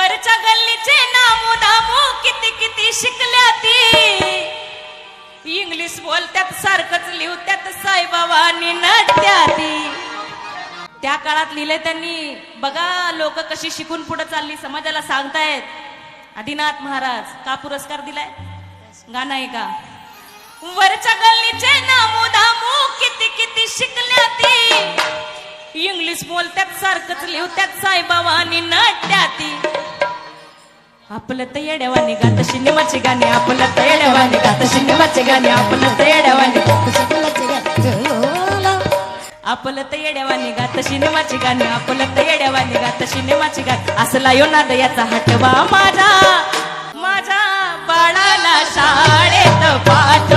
वरच्या गल्लीचे नामो दामो किती किती शिकल्या ती इंग्लिश बोलत्यात सारखंच लिहत्यात साईबाबांनी नट्याती त्या काळात लिहिले त्यांनी बघा लोक कशी शिकून पुढे चालली समाजाला सांगतायत आदिनाथ महाराज का पुरस्कार दिलाय गाणं आहे का वरच्या गल्लीचे नामो दामो किती किती शिकल्या ती इंग्लिश बोलत्यात सारखंच लिहत्यात साईबाबांनी नट्याती आपलं तर येड्यावानी गात सिनेमाची गाणी आपलं तर येड्यावानी गात सिनेमाची गाणी आपलं तर येड्यावानी आपलं तर येड्यावानी गात सिनेमाची गाणी आपलं तर येड्यावानी गात सिनेमाची गाणी असला यो नाद याचा हटवा माझा माझ्या बाळाला शाळेत पाठ